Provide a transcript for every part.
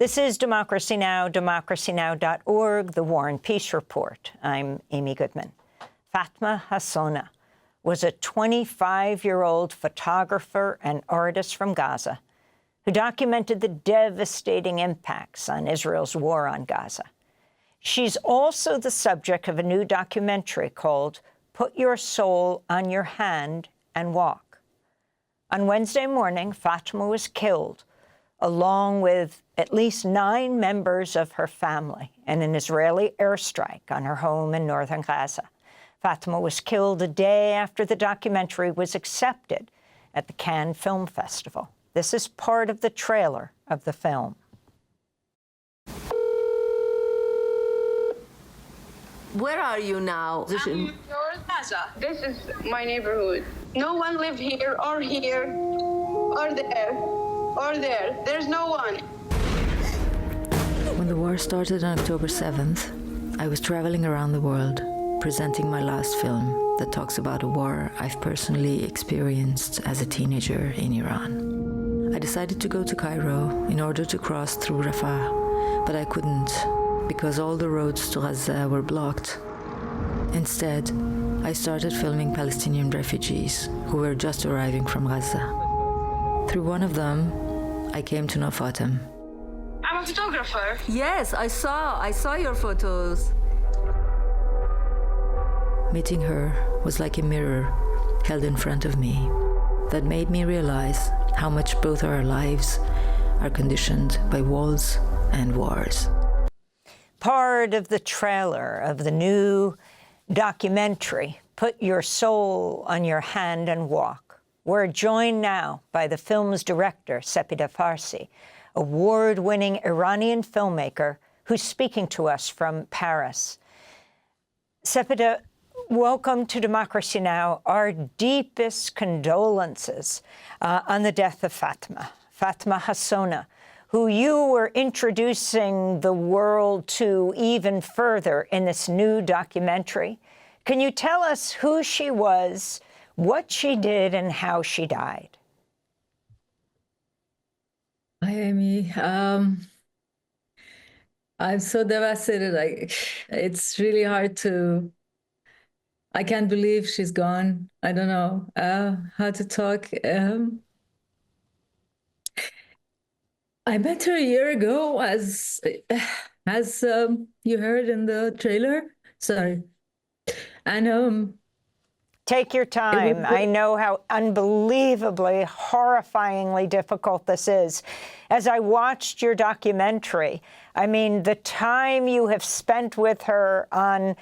This is Democracy Now!, democracynow.org, The War and Peace Report. I'm Amy Goodman. Fatma Hassona was a 25-year-old photographer and artist from Gaza who documented the devastating impacts on Israel's war on Gaza. She's also the subject of a new documentary called Put Your Soul on Your Hand and Walk. On Wednesday morning, Fatima was killed, along with at least 9 members of her family, in an Israeli airstrike on her home in northern Gaza. Fatima was killed a day after the documentary was accepted at the Cannes Film Festival. This is part of the trailer of the film. Where are you now? I'm in Gaza. This is my neighborhood. No one live here or there or there. There's no one. When the war started on October 7th, I was traveling around the world, presenting my last film that talks about a war I've personally experienced as a teenager in Iran. I decided to go to Cairo in order to cross through Rafah, but I couldn't because all the roads to Gaza were blocked. Instead, I started filming Palestinian refugees who were just arriving from Gaza. Through one of them, I came to know Fatima. I'm a photographer. Yes, I saw your photos. Meeting her was like a mirror held in front of me that made me realize how much both our lives are conditioned by walls and wars. Part of the trailer of the new documentary, Put Your Soul on Your Hand and Walk. We're joined now by the film's director, Sepideh Farsi, award-winning Iranian filmmaker who's speaking to us from Paris. Sepideh, welcome to Democracy Now! Our deepest condolences on the death of Fatma Hassona, who you were introducing the world to even further in this new documentary. Can you tell us who she was, what she did, and how she died? Hi, Amy. I'm so devastated. It's really hard to... I can't believe she's gone. I don't know how to talk. I met her a year ago, as you heard in the trailer. Sorry. And take your time. I know how unbelievably, horrifyingly difficult this is. As I watched your documentary, I mean, the time you have spent with her on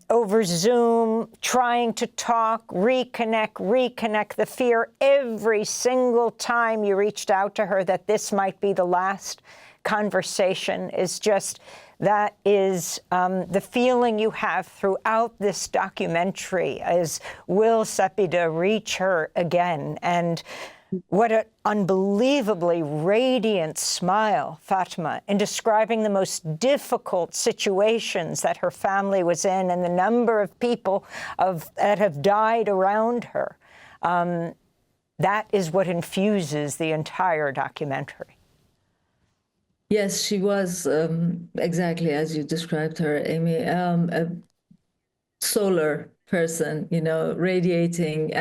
over Zoom, trying to talk, reconnect, the fear every single time you reached out to her that this might be the last conversation is just... That is the feeling you have throughout this documentary is, will Sepideh reach her again? And what an unbelievably radiant smile, Fatima, in describing the most difficult situations that her family was in and the number of people that have died around her. That is what infuses the entire documentary. Yes, she was exactly as you described her, Amy, a solar person, you know, radiating,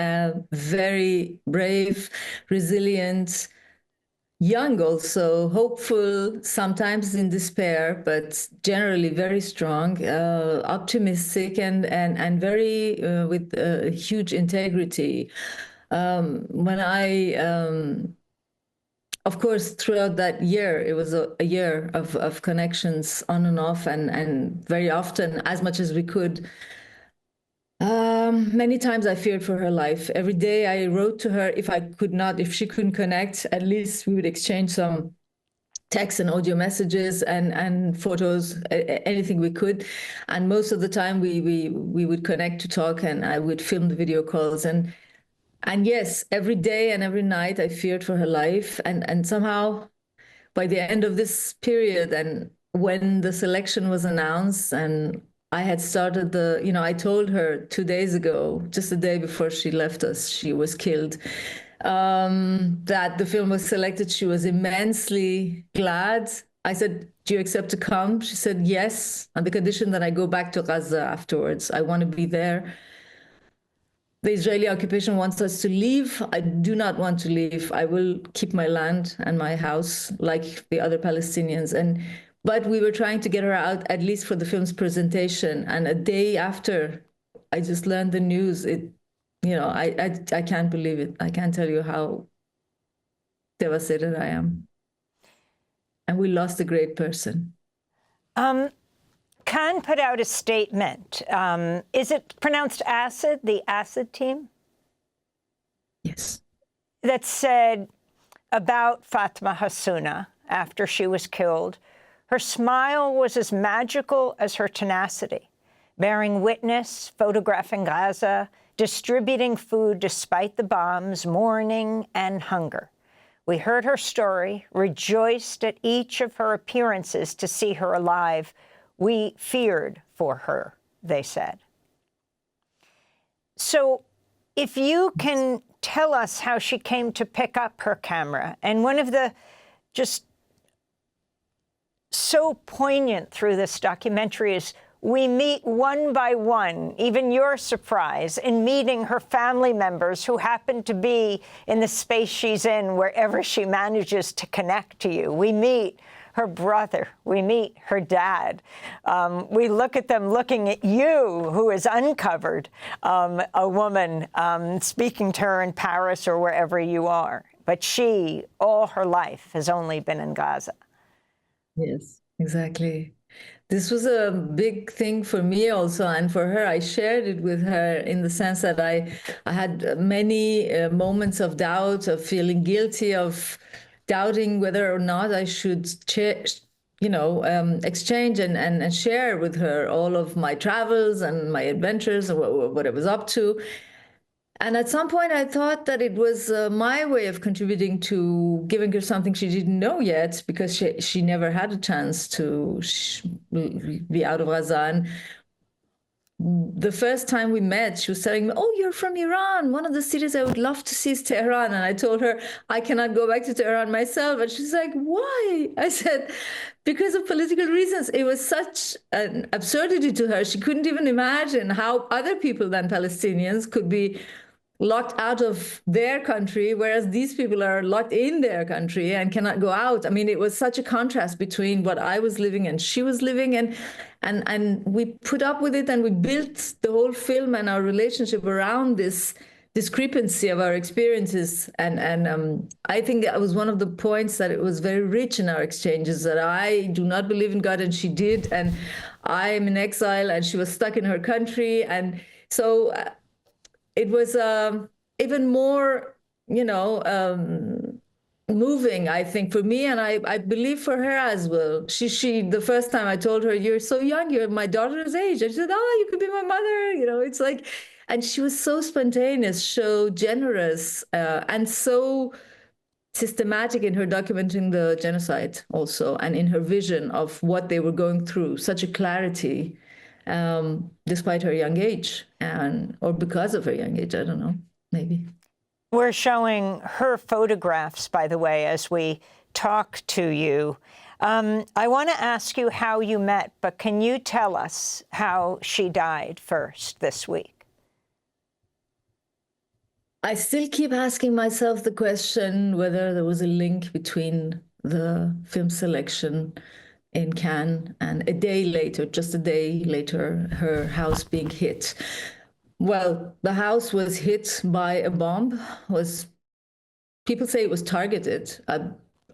very brave, resilient, young also, hopeful, sometimes in despair, but generally very strong, optimistic, and very with huge integrity. Of course, throughout that year, it was a year of connections on and off, and very often, as much as we could. Many times I feared for her life. Every day I wrote to her if she couldn't connect, at least we would exchange some text and audio messages and photos, anything we could. And most of the time we would connect to talk, and I would film the video calls. And yes, every day and every night I feared for her life. And somehow by the end of this period, and when the selection was announced and I had started I told her 2 days ago, just the day before she left us, she was killed. that the film was selected. She was immensely glad. I said, do you accept to come? She said, yes, on the condition that I go back to Gaza afterwards. I want to be there. The Israeli occupation wants us to leave. I do not want to leave. I will keep my land and my house like the other Palestinians. But we were trying to get her out, at least for the film's presentation. And a day after, I just learned the news. I can't believe it. I can't tell you how devastated I am. And we lost a great person. Khan put out a statement. Is it pronounced ASID, the ASID team? Yes. That said about Fatma Hassona after she was killed, her smile was as magical as her tenacity, bearing witness, photographing Gaza, distributing food despite the bombs, mourning and hunger. We heard her story, rejoiced at each of her appearances to see her alive. We feared for her, they said. So if you can tell us how she came to pick up her camera, and one of the just so poignant through this documentary is we meet one by one, even your surprise, in meeting her family members who happen to be in the space she's in wherever she manages to connect to you. We meet her brother. We meet her dad. We look at them looking at you, who has uncovered a woman speaking to her in Paris or wherever you are. But she, all her life, has only been in Gaza. Yes, exactly. This was a big thing for me also, and for her. I shared it with her in the sense that I had many moments of doubt, of feeling guilty, of doubting whether or not I should, exchange and share with her all of my travels and my adventures and what I was up to. And at some point, I thought that it was my way of contributing to giving her something she didn't know yet, because she never had a chance to be out of Gaza. And the first time we met, she was telling me, oh, you're from Iran. One of the cities I would love to see is Tehran. And I told her, I cannot go back to Tehran myself. And she's like, why? I said, because of political reasons. It was such an absurdity to her. She couldn't even imagine how other people than Palestinians could be locked out of their country, whereas these people are locked in their country and cannot go out. I mean, it was such a contrast between what I was living and she was living, and we put up with it, and we built the whole film and our relationship around this discrepancy of our experiences. And I think that was one of the points that it was very rich in our exchanges, that I do not believe in God and she did, and I am in exile and she was stuck in her country. And so it was even more, moving, I think, for me, and I believe for her as well. She the first time I told her, you're so young, you're my daughter's age. And she said, oh, you could be my mother. It's like, and she was so spontaneous, so generous, and so systematic in her documenting the genocide also, and in her vision of what they were going through, such a clarity. Despite her young age, or because of her young age, I don't know, maybe. We're showing her photographs, by the way, as we talk to you. I want to ask you how you met, but can you tell us how she died first this week? I still keep asking myself the question whether there was a link between the film selection in Cannes and a day later, just a day later, her house being hit. Well, the house was hit by a bomb. People say it was targeted.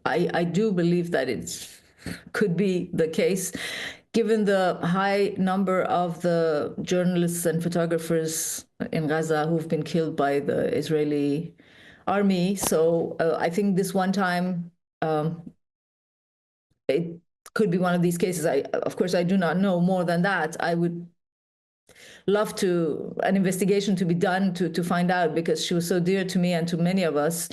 I do believe that it could be the case, given the high number of the journalists and photographers in Gaza who've been killed by the Israeli army. So I think this one time, it could be one of these cases. Of course, I do not know more than that. I would love an investigation to be done to find out, because she was so dear to me and to many of us.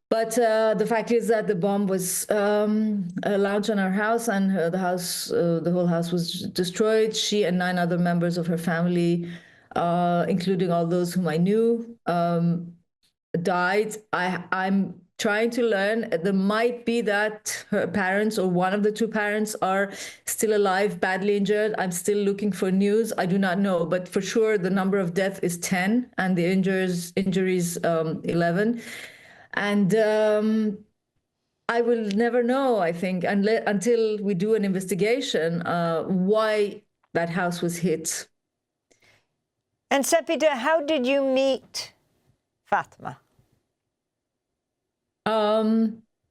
But the fact is that the bomb was launched on our house, and the whole house was destroyed. She and 9 other members of her family, including all those whom I knew, died. I'm trying to learn. There might be that her parents or one of the two parents are still alive, badly injured. I'm still looking for news. I do not know, but for sure the number of deaths is 10 and the injuries 11. And I will never know, I think, until we do an investigation, why that house was hit. And Sepideh, how did you meet Fatma?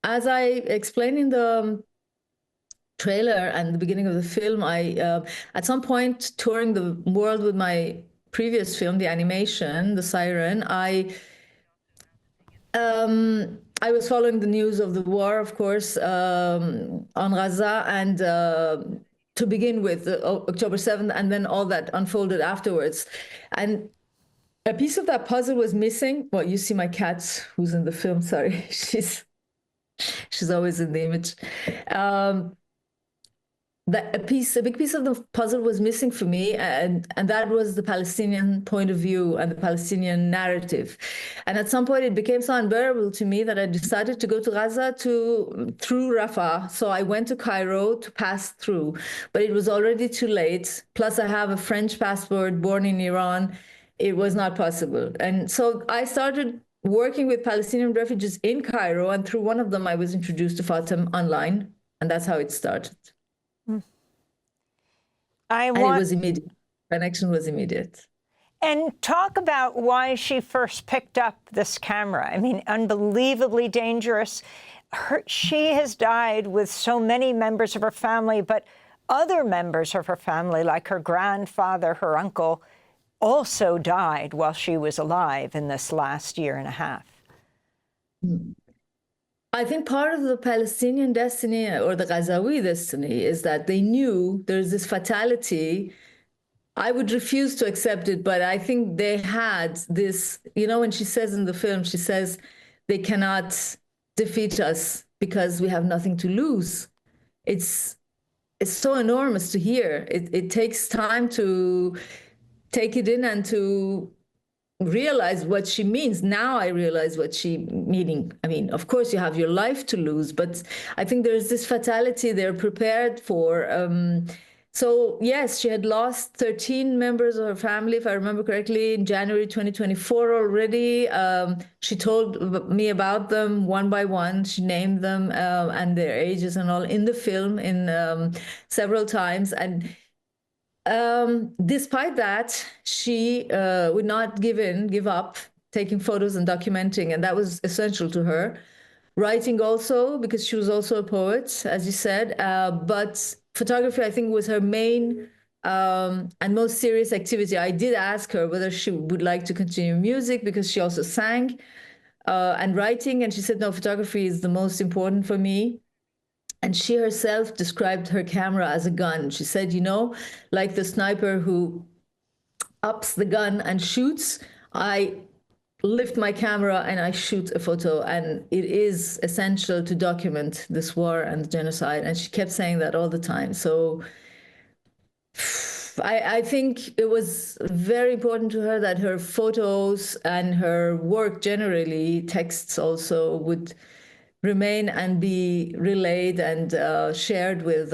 As I explained in the trailer and the beginning of the film, I at some point touring the world with my previous film, the animation, The Siren, I was following the news of the war, of course, on Gaza, and to begin with, October 7th, and then all that unfolded afterwards. And a piece of that puzzle was missing. Well, you see my cat, who's in the film, sorry. She's always in the image. A big piece of the puzzle was missing for me, and that was the Palestinian point of view and the Palestinian narrative. And at some point, it became so unbearable to me that I decided to go to Gaza through Rafah. So I went to Cairo to pass through, but it was already too late. Plus, I have a French passport, born in Iran. It was not possible, and so I started working with Palestinian refugees in Cairo, and through one of them, I was introduced to Fatima online, and that's how it started. And it was immediate. Connection was immediate. And talk about why she first picked up this camera. I mean, unbelievably dangerous. She has died with so many members of her family, but other members of her family, like her grandfather, her uncle, also died while she was alive in this last year and a half. I think part of the Palestinian destiny or the Gazawi destiny is that they knew there's this fatality. I would refuse to accept it, but I think they had this, when she says in the film, she says, they cannot defeat us because we have nothing to lose. It's so enormous to hear. It takes time to take it in and to realize what she means. Now I realize what she meaning. I mean, of course you have your life to lose, but I think there's this fatality they're prepared for. So yes, she had lost 13 members of her family, if I remember correctly, in January 2024 already. She told me about them one by one. She named them and their ages and all in the film in several times. And despite that, she would not give up taking photos and documenting, and that was essential to her. Writing also, because she was also a poet, as you said, but photography, I think, was her main and most serious activity. I did ask her whether she would like to continue music, because she also sang and writing, and she said, no, photography is the most important for me. And she herself described her camera as a gun. She said, like the sniper who ups the gun and shoots, I lift my camera and I shoot a photo. And it is essential to document this war and the genocide. And she kept saying that all the time. So I think it was very important to her that her photos and her work generally, texts also, would remain and be relayed and shared with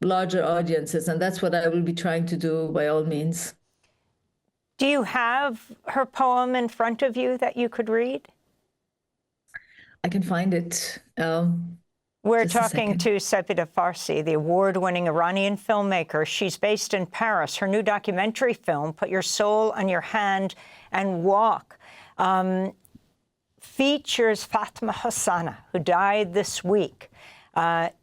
larger audiences. And that's what I will be trying to do by all means. Do you have her poem in front of you that you could read? I can find it. We're talking to Sepideh Farsi, the award-winning Iranian filmmaker. She's based in Paris. Her new documentary film, Put Your Soul on Your Hand and Walk, features Fatma Hassona, who died this week.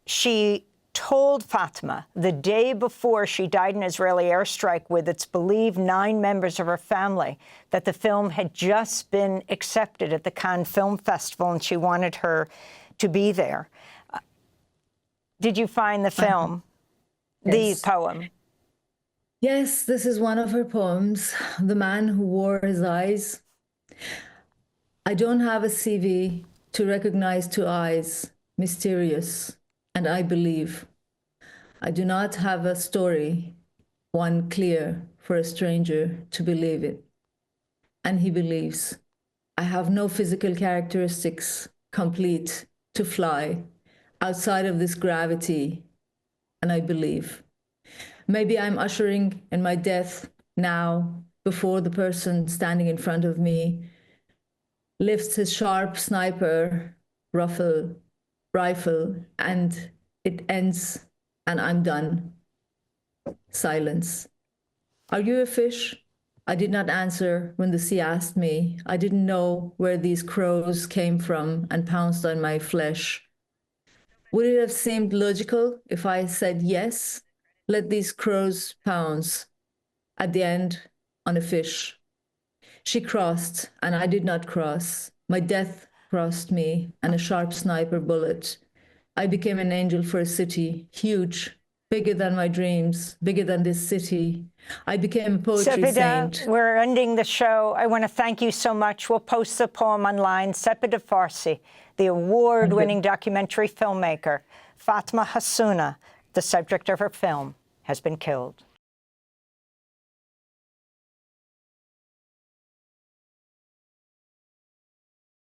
She told Fatma the day before she died in an Israeli airstrike with, it's believed, 9 members of her family, that the film had just been accepted at the Cannes Film Festival, and she wanted her to be there. Did you find the film, Yes. the poem? Yes, this is one of her poems, The Man Who Wore His Eyes. I don't have a CV to recognize 2 eyes, mysterious, and I believe. I do not have a story, one clear for a stranger to believe it. And he believes. I have no physical characteristics complete to fly outside of this gravity, and I believe. Maybe I'm ushering in my death now before the person standing in front of me lifts his sharp sniper rifle, and it ends, and I'm done. Silence. Are you a fish? I did not answer when the sea asked me. I didn't know where these crows came from and pounced on my flesh. Would it have seemed logical if I said yes? Let these crows pounce at the end on a fish. She crossed, and I did not cross. My death crossed me, and a sharp sniper bullet. I became an angel for a city, huge, bigger than my dreams, bigger than this city. I became a poetry saint. We're ending the show. I want to thank you so much. We'll post the poem online. Sepideh Farsi, the award-winning documentary filmmaker, Fatma Hassona, the subject of her film, has been killed.